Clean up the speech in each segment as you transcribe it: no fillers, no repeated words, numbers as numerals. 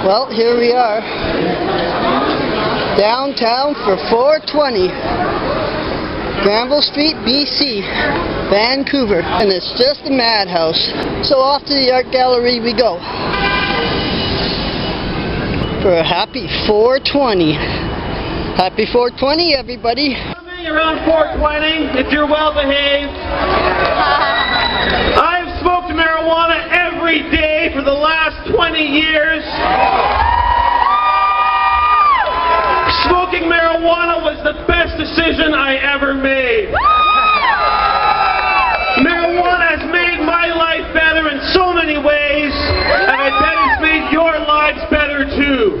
Well, here we are, downtown for 420, Granville Street, BC, Vancouver, and it's just a madhouse. So off to the art gallery we go for a happy 420. Happy 420, everybody. Around 420, if you're well behaved. I've smoked marijuana every day for the last 20 years. Smoking marijuana was the best decision I ever made. Marijuana has made my life better in so many ways, and I bet it's made your lives better too.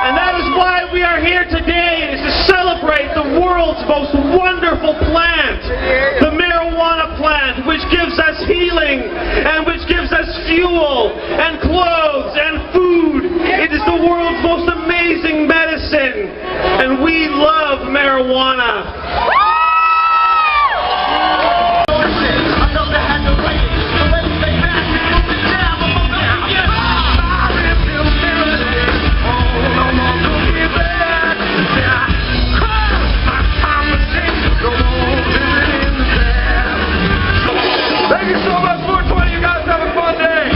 And that is why we are here today, is to celebrate the world's most wonderful plant, the marijuana plant, which gives us healing, and which gives us fuel, and clothes, and food. It is the world's most amazing medicine, and we love marijuana. Thank you so much, 420. You guys have a fun day.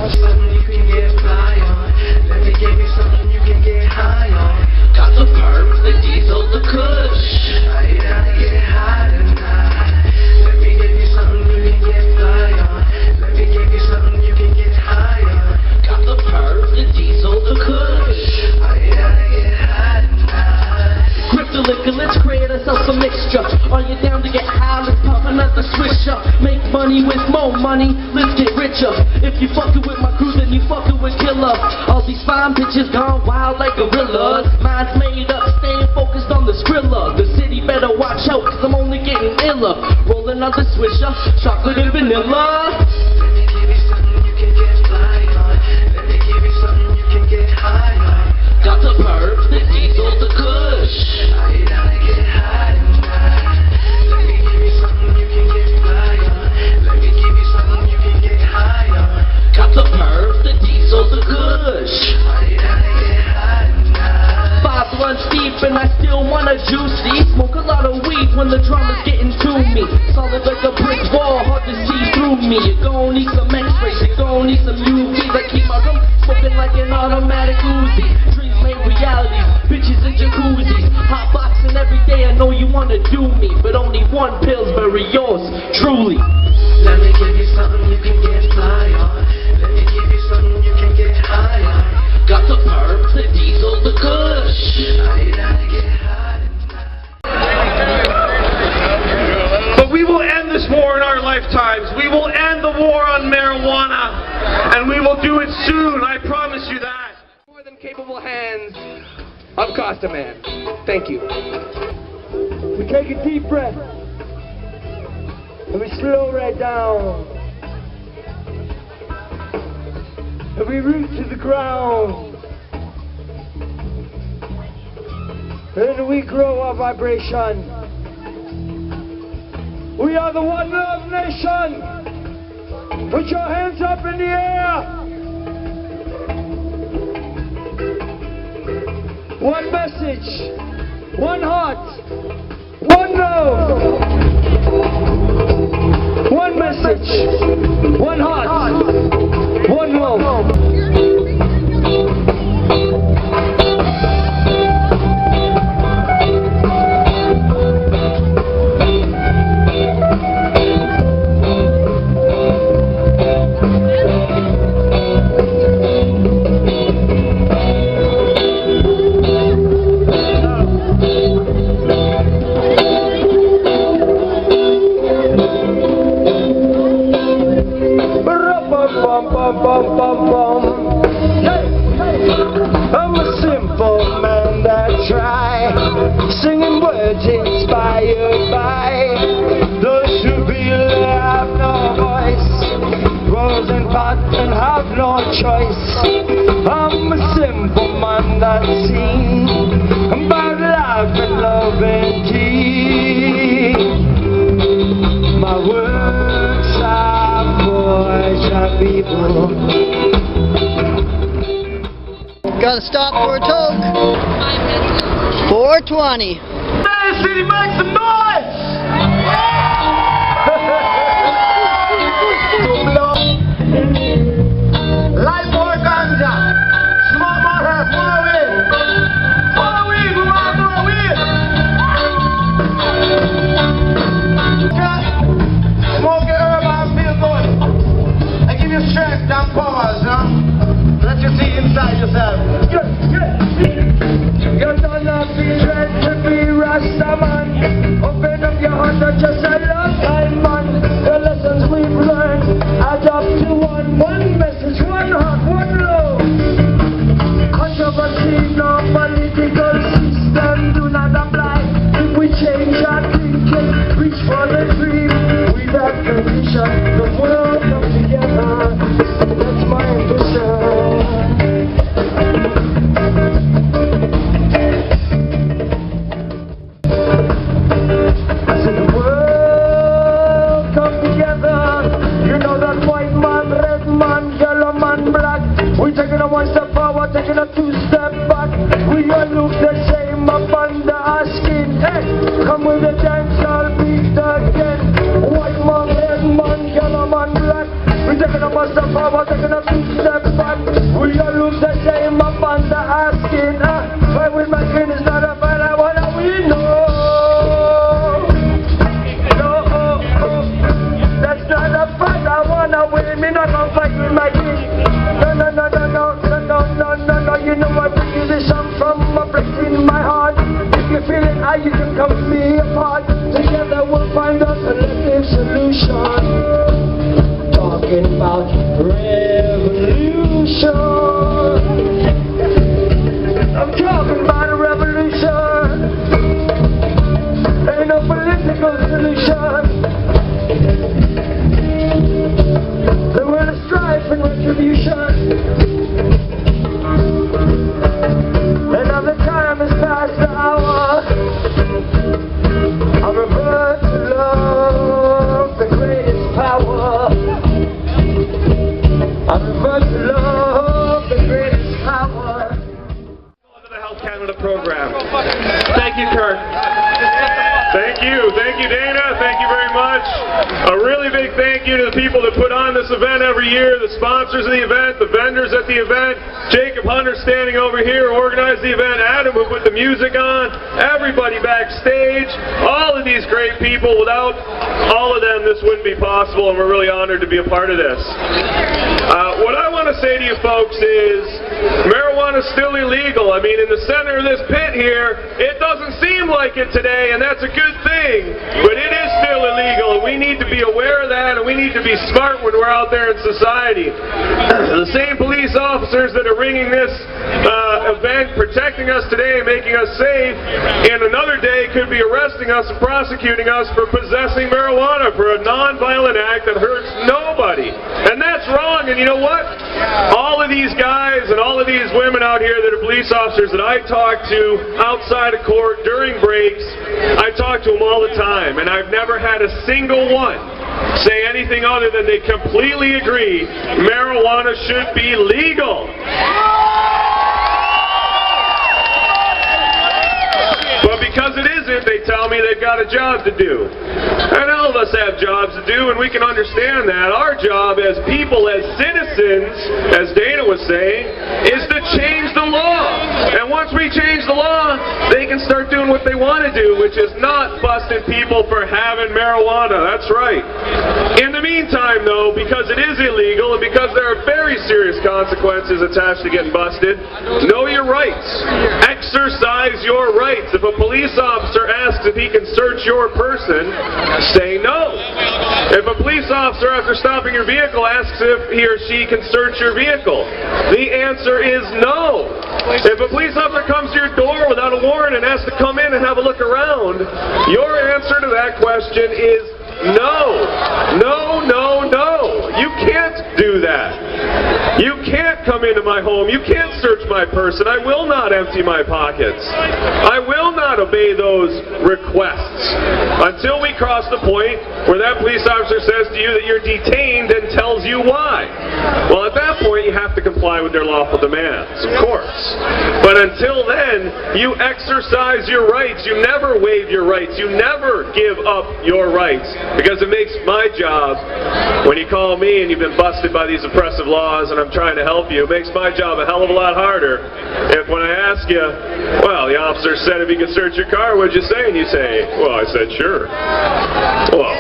Something you can get fly on. Let me give you something you can get high on. Got the perks, the diesel, the kush. Are you down to get high tonight? Let me give you something you can get fly on. Let me give you something you can get high on. Got the perks, the diesel, the kush. Are you down to get high tonight? Grip the liquor, let's create ourselves a mixture. Are you down to get high? Let's pop another swisher. Make money with more money, let's get richer. If you fucking with my crew, then you fucking with killer. All these fine bitches gone wild like gorillas. Minds made up, staying focused on the skrilla. The city better watch out, cause I'm only getting iller. Roll another swisher, chocolate and vanilla. Let me give you something you can get fly on. Let me give you something you can get high on. Got the perks, the diesel, the kush. Are you down to get high tonight? Let me give you something you can get fly on. Let me give you something you can get high on. Got the perks, the diesel, the kush. Are you down to get high tonight? 5 blunts deep and I still want a juicy. Smoke a lot of weed when the drama's getting to me. Solid like a brick wall, hard to see through me. You're gon' need some x-rays, you're gon' need some UVs. I keep my room smoking like an automatic Uzi. Dreams made realities, bitches in jacuzzis. Hot boxing every day, I know you wanna do me, but only one Pillsbury, yours truly. Let me give you something you can get fly on. Let me give you something you can get high on. Got the perks, the diesel, the kush. Are you down to get high tonight? But we will end this war in our lifetimes. We will end the war on marijuana, and we will do it soon. I promise you that. More than capable hands of Costa Man. Thank you. We take a deep breath and we slow right down and we root to the ground and we grow our vibration. We are the One Love Nation. Put your hands up in the air. One message, one heart, one love. One message, one heart, one love. I'm a simple man that try, singing words inspired by those who really have no voice, rose and pot and have no choice. I'm a simple man that sings about life and love and tea. My Gotta stop for a toke. 420. Hey, city, make some noise! Light more ganja. Smoke more herb, more weed. More weed, we want more weed. Just smoke your herb and feel good. I give you strength and powers, huh? Let you see inside yourself. You don't have to dread to be Rasta man. Open up your heart and just a love time man. The lessons we've learned add up to one message, one heart, one love. Controversy, no political system, do not apply. If we change our thinking, reach for the dream, without condition, the world comes together. That's my ambition. One step forward, taking a two-step back. We all look the same up under our skin. Hey, come with the dance, I'll beat again. White man, red man, yellow man, black. We taking a one step forward, taking a two-step back. We all look the same up under our skin. Fight with my skin is not a fight, I wanna win. No, that's not a fight, I wanna win. Me not gonna fight with my skin. No, you know I bring you this song from my breath in my heart. If you feel it, you can come to me apart. Together we'll find a collective solution. Talking about revolution. I'm talking about a revolution. Ain't no political solution. There will a strife and retribution. Another time has passed the hour. I revert to love, the greatest power. I revert to love, the greatest power. Welcome to the Health Canada program. Thank you, Kirk. Thank you, Dana. Thank you very much. A really big thank you to the people that put on this event every year, the sponsors of the event, the vendors at the event, Jacob Hunter standing over here who organized the event, Adam who put the music on, everybody backstage, all of these great people. Without all of them, this wouldn't be possible, and we're really honored to be a part of this. What I want to say to you folks is, marijuana is still illegal. I mean, in the center of this pit here, it doesn't seem like it today, and that's a good thing, but it is still illegal, and we need to be aware of that, and we need to be smart when we're out there in society. The same police officers that are ringing this event, protecting us today, making us safe, in another day could be arresting us and prosecuting us for possessing marijuana for a non-violent act that hurts nobody. And that's wrong, and you know what? All of these guys and all of these women out here that are police officers that I talk to outside of court during breaks, I talk to them all the time, and I've never had a single one say anything other than they completely agree marijuana should be legal. But because it isn't, they tell me they've got a job to do. And all of us have jobs to do, and we can understand that. Our job as people, as citizens, as Dana was saying, is to change the law. And once we change the law, they can start doing what they want to do, which is not busting people for having marijuana. That's right. In the meantime, though, because it is illegal and because there are very serious consequences attached to getting busted, know your rights. Exercise your rights. If a police officer asks if he can search your person, say no. If a police officer, after stopping your vehicle, asks if he or she can search your vehicle, the answer is no. If a police officer comes to your door without a warrant and asks to come in and have a look around, your answer to that question is no. No, no, no. You can't do that. You can't come into my home. You can't search my person. I will not empty my pockets. I will not obey those requests until we cross the point where that police officer says to you that you're detained and tells you why. Well, at that point, you have to comply with their lawful demands, of course. But until then, you exercise your rights. You never waive your rights. You never give up your rights. Because it makes my job, when you call me and you've been busted by these oppressive laws and I'm trying to help you, it makes my job a hell of a lot harder if when I ask you, well, the officer said if he could search your car, what'd you say? And you say, well, I said, sure. Well,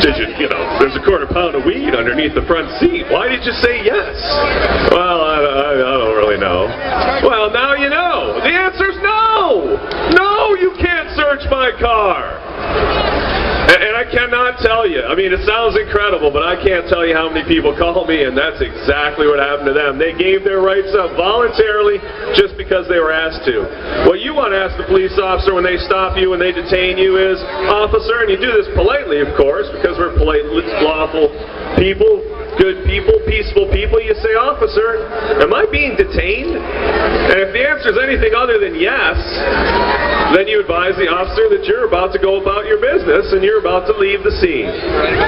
did you know, there's a quarter pound of weed underneath the front seat. Why did you say yes? Well, I don't really know. Well, now you know. The answer's no. No, you can't search my car. And I cannot tell you. I mean, it sounds incredible, but I can't tell you how many people call me, and that's exactly what happened to them. They gave their rights up voluntarily just because they were asked to. What you want to ask the police officer when they stop you, when they detain you is, officer, and you do this politely, of course, because we're polite, lawful people, good people, peaceful people, you say, officer, am I being detained? And if the answer is anything other than yes, then you advise the officer that you're about to go about your business and you're about to leave the scene.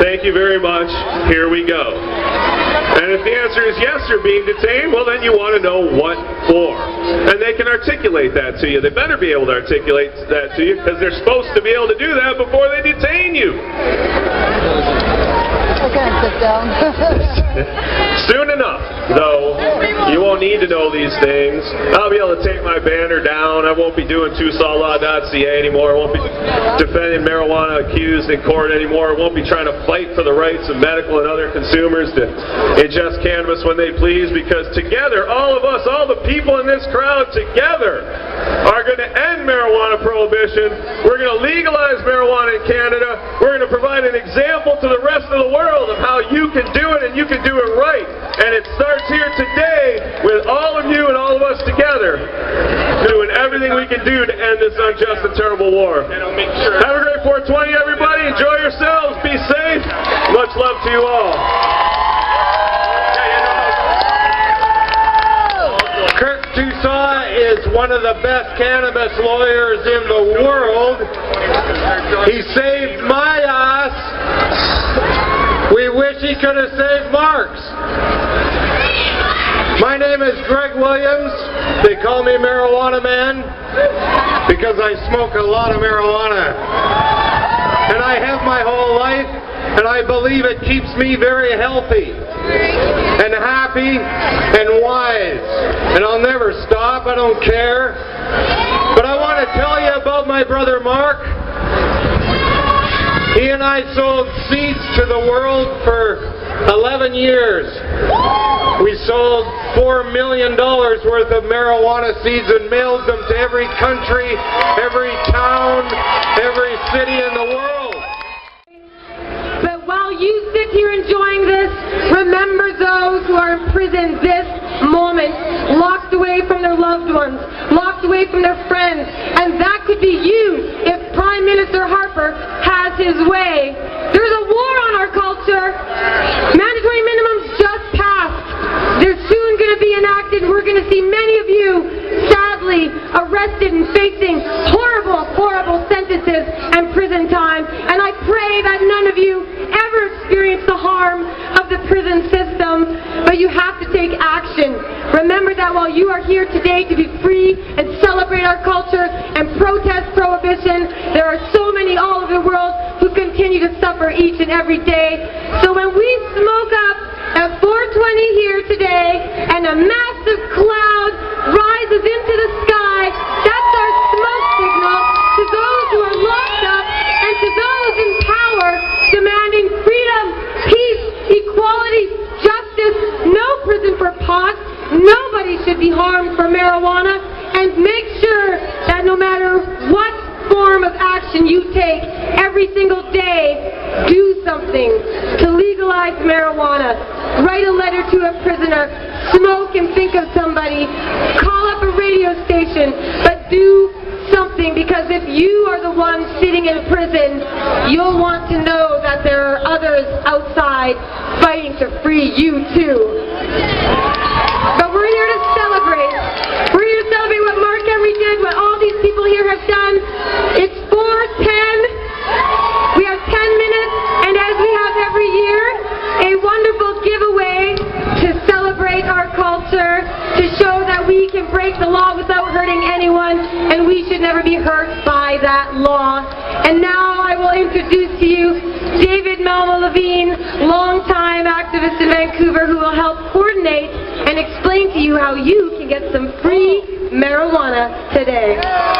Thank you very much. Here we go. And if the answer is yes, you're being detained, well, then you want to know what for. And they can articulate that to you. They better be able to articulate that to you because they're supposed to be able to do that before they detain you. Okay, sit down. Soon enough, though, you won't need to know these things. I'll be able to take my banner down. I won't be doing TwoSawLaw.ca anymore. I won't be defending marijuana accused in court anymore. I won't be trying to fight for the rights of medical and other consumers to ingest cannabis when they please, because together, all of us, all the people in this crowd together are going to end marijuana prohibition. We're going to legalize marijuana in Canada. We're going to provide an example to the rest of the world of how you can do it and you can do it right. And it starts here today with all of you and all of us together doing everything we can do to end this unjust and terrible war. Have a great 420, everybody. Enjoy yourselves. Be safe. Much love to you all. Kirk Tusaw is one of the best cannabis lawyers in the world. He saved my ass. We wish he could have saved Mark's. My name is Greg Williams. They call me Marijuana Man because I smoke a lot of marijuana. And I have my whole life, and I believe it keeps me very healthy and happy and wise. And I'll never stop. I don't care. But I want to tell you about my brother Mark. He and I sold seeds to the world for 11 years. We sold $4 million worth of marijuana seeds and mailed them to every country, every town, every city in the world. But while you sit here enjoying this, remember those who are in prison this moment, locked away from their loved ones, locked away from their friends, and that could be you if Prime Minister Harper has his way. There's a war on our culture. Mandatory minimums just passed. They're soon going to be enacted. We're going to see many of you, sadly, arrested and facing horrible, horrible sentences and prison time. And I pray that none of you ever experience the harm of the prison system, but you have to take action. Remember that while you are here today to be free and celebrate our culture and protest prohibition, there are so many all over the world who continue to suffer each and every day. So when we smoke up at 420 here today and a massive cloud rises into the sky, that's our smoke signal to those who are locked up and to those in power demanding freedom, peace, equality, justice, no prison for pot, nobody should be harmed for marijuana, and make sure that no matter what form of action you take every single day, do something to legalize marijuana. Write a letter to a prisoner, smoke and think of somebody, call up a radio station, but do something, because if you are the one sitting in prison, you'll want to know that there are others outside fighting to free you too. But we're here to celebrate. We're here to celebrate what Mark Emery did, what all these people here have done. It's 4:10. We have 10 minutes, and as we have every year, a wonderful giveaway to celebrate our culture, to show that we can break break the law without hurting anyone, and we should never be hurt by that law. And now I will introduce to you David Levine, longtime activist in Vancouver, who will help coordinate and explain to you how you can get some free marijuana today.